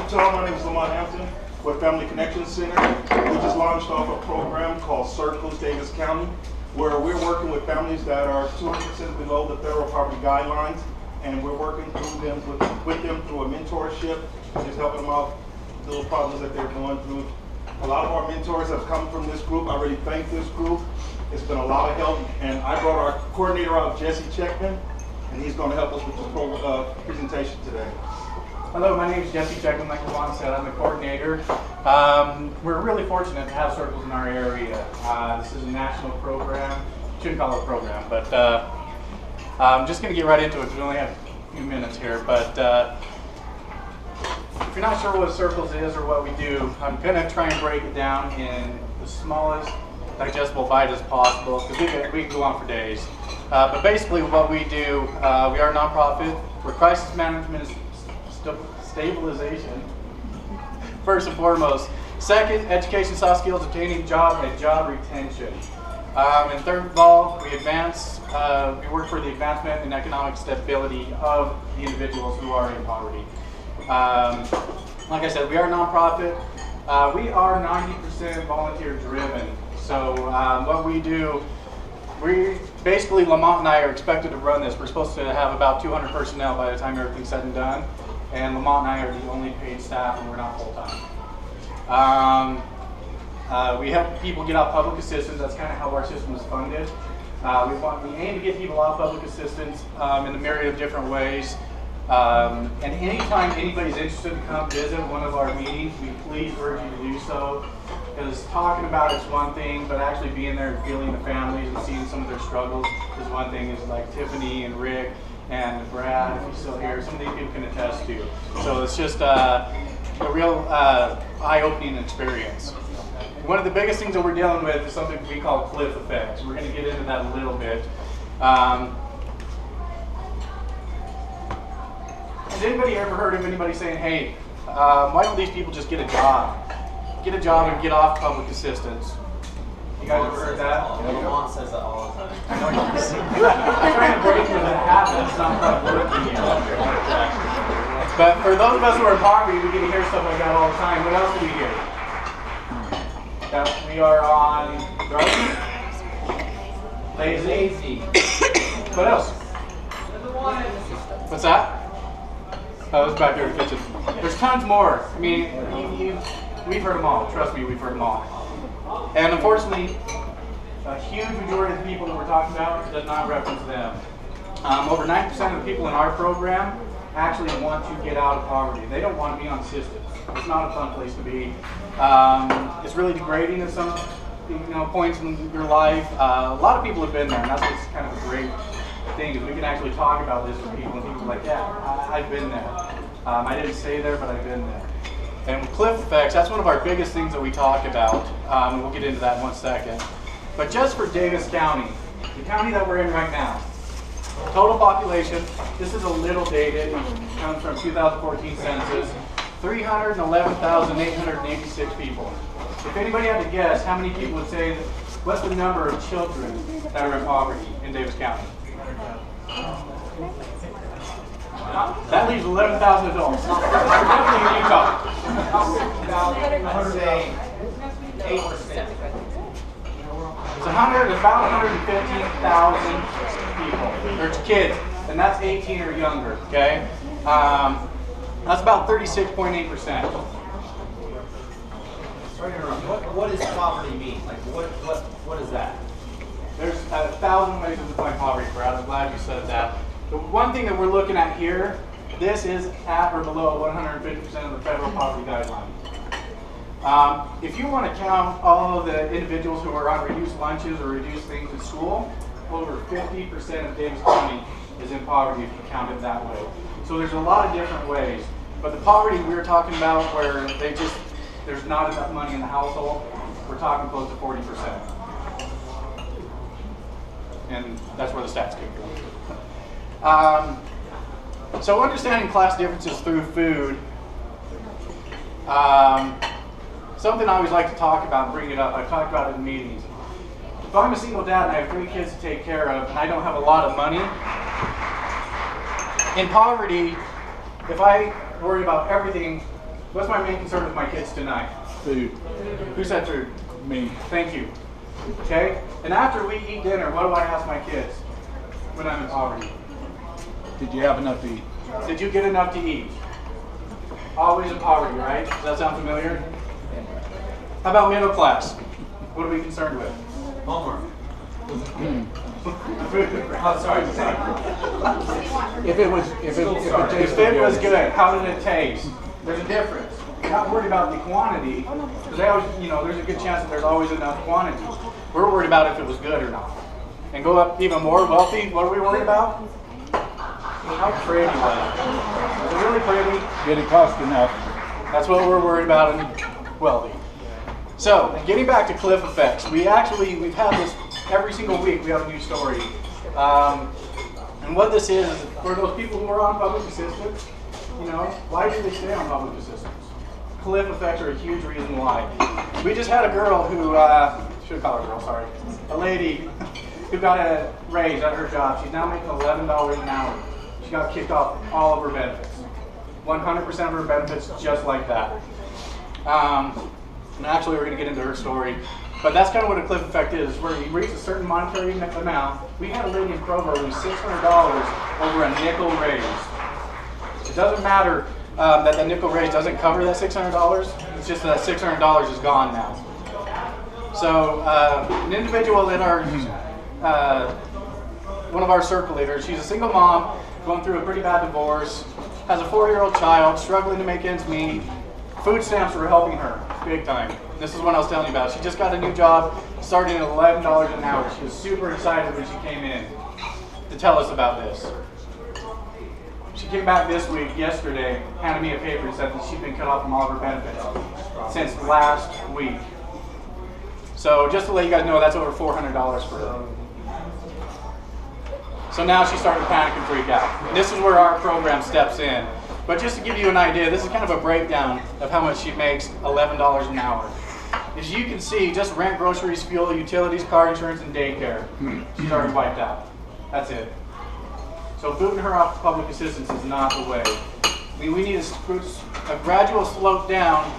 Utah. My name is Lamont Hampton with Family Connection Center. We just launched off a program called Circles Davis County, where we're working with families that are 200% below the federal poverty guidelines, and we're working through them with them through a mentorship, just helping them out with the little problems that they're going through. A lot of our mentors have come from this group. I really thank this group. It's been a lot of help, and I brought our coordinator out, Jesse Checkman, and he's going to help us with this presentation today. Hello, my name is Jesse Checkman. Like Lamont said, I'm the coordinator. We're really fortunate to have Circles in our area. This is a national program. Shouldn't call it a program, but I'm just going to get right into it because we only have a few minutes here. But if you're not sure what Circles is or what we do, I'm going to try and break it down in the smallest digestible bite as possible because we can go on for days. But basically what we do, we are a nonprofit. We're crisis management and stabilization, first and foremost. Second, education, soft skills, obtaining job, and job retention. And third of all, we work for the advancement and economic stability of the individuals who are in poverty. Like I said, we are a nonprofit. We are 90% volunteer driven. So what we do, basically Lamont and I are expected to run this. We're supposed to have about 200 personnel by the time everything's said and done. And Lamont and I are the only paid staff, and we're not full-time. We help people get off public assistance. That's kind of how our system is funded. We aim to get people off public assistance in a myriad of different ways. And anytime anybody's interested to come visit one of our meetings, we please urge you to do so. Because talking about it's one thing, but actually being there and feeling the families and seeing some of their struggles is one thing. Is like Tiffany and Rick and Brad, if he's still here, some of these people can attest to. So it's just a real eye-opening experience. One of the biggest things that we're dealing with is something we call cliff effects. We're going to get into that a little bit. Has anybody ever heard of anybody saying, hey, why don't these people just get a job? Get a job and get off public assistance. You guys ever heard that? Lamont says that all the time. I know you're I'm trying to break into that habit. It's not quite working yet. But for those of us who are in poverty, we get to hear stuff like that all the time. What else do we hear? That we are on drugs? Lazy. What else? What's that? Oh, it's back there in the kitchen. There's tons more. I mean, we've heard them all. Trust me, we've heard them all. And unfortunately, a huge majority of the people that we're talking about does not reference them. Over 90% of the people in our program actually want to get out of poverty. They don't want to be on assistance. It's not a fun place to be. It's really degrading at some points in your life. A lot of people have been there, and that's what's kind of a great thing, is we can actually talk about this with people, and people are like, yeah, I've been there. I didn't stay there, but I've been there. And with cliff effects, that's one of our biggest things that we talk about, and we'll get into that in one second. But just for Davis County, the county that we're in right now, total population, this is a little dated, it comes from 2014 census, 311,886 people. If anybody had to guess, how many people would say, what's the number of children that are in poverty in Davis County? That leaves 11,000 adults. We're definitely in Utah. It's about 115,000 people. There's kids, and that's 18 or younger. Okay, that's about 36.8%. What does poverty mean? Like what is that? There's 1,000 ways to define poverty, Brad. I'm glad you said that. The one thing that we're looking at here, this is at or below 150% of the federal poverty guideline. If you want to count all of the individuals who are on reduced lunches or reduced things in school, over 50% of Davis County is in poverty if you count it that way. So there's a lot of different ways. But the poverty we were talking about where there's not enough money in the household, we're talking close to 40%. And that's where the stats came from. So understanding class differences through food, something I always like to talk about and bring it up. I've talked about it in meetings. If I'm a single dad and I have 3 kids to take care of and I don't have a lot of money, in poverty, if I worry about everything What's my main concern with my kids tonight? Food. Who said food? Me. Thank you. Okay? And after we eat dinner, what do I ask my kids when I'm in poverty? Did you have enough to eat? Did you get enough to eat? Always in poverty, right? Does that sound familiar? How about middle class? What are we concerned with? Homework. Oh, sorry. If it If it was good, how did it taste? There's a difference. We're not worried about the quantity, because they always, there's a good chance that there's always enough quantity. We're worried about if it was good or not. And go up even more wealthy, what are we worried about? How pretty was it? Was it really pretty? Did it cost enough? That's what we're worried about in wealthy. So, getting back to cliff effects, we've had this every single week. We have a new story. And what this is, for those people who are on public assistance, why do they stay on public assistance? Cliff effects are a huge reason why. We just had a girl who, should call her a girl, sorry, a lady who got a raise at her job. She's now making $11 an hour. She got kicked off all of her benefits. 100% of her benefits just like that. And actually we're going to get into her story. But that's kind of what a cliff effect is, where you reach a certain monetary amount. We had a lady in Provo lose $600 over a nickel raise. It doesn't matter that the nickel raise doesn't cover that $600. It's just that $600 is gone now. So an individual in our, one of our circle leaders, she's a single mom, going through a pretty bad divorce, has a 4-year-old child, struggling to make ends meet. Food stamps were helping her big time. This is what I was telling you about. She just got a new job, starting at $11 an hour. She was super excited when she came in to tell us about this. She came back this week, yesterday, handed me a paper and said that she'd been cut off from all of her benefits since last week. So just to let you guys know, that's over $400 for her. So now she's starting to panic and freak out. And this is where our program steps in. But just to give you an idea, this is kind of a breakdown of how much she makes, $11 an hour. As you can see, just rent, groceries, fuel, utilities, car insurance, and daycare, she's already wiped out. That's it. So booting her off public assistance is not the way. I mean, we need a gradual slope down.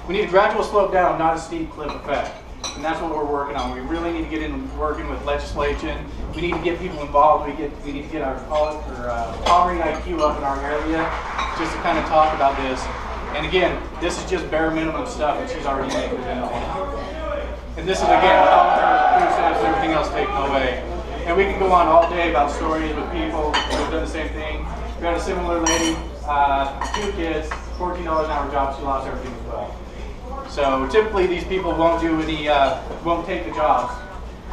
We need a gradual slope down, not a steep cliff effect. And that's what we're working on. We really need to get in working with legislation. We need to get people involved. We need to get our poverty IQ up in our area just to kind of talk about this. And again, this is just bare minimum stuff that she's already making. And this is, again, without food stamps and everything else taken away. And we can go on all day about stories with people who've done the same thing. We had a similar lady, 2 kids, $14 an hour job. She lost everything as well. So typically these people won't take the jobs,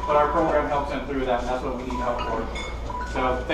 but our program helps them through that, and that's what we need help for. So thank you.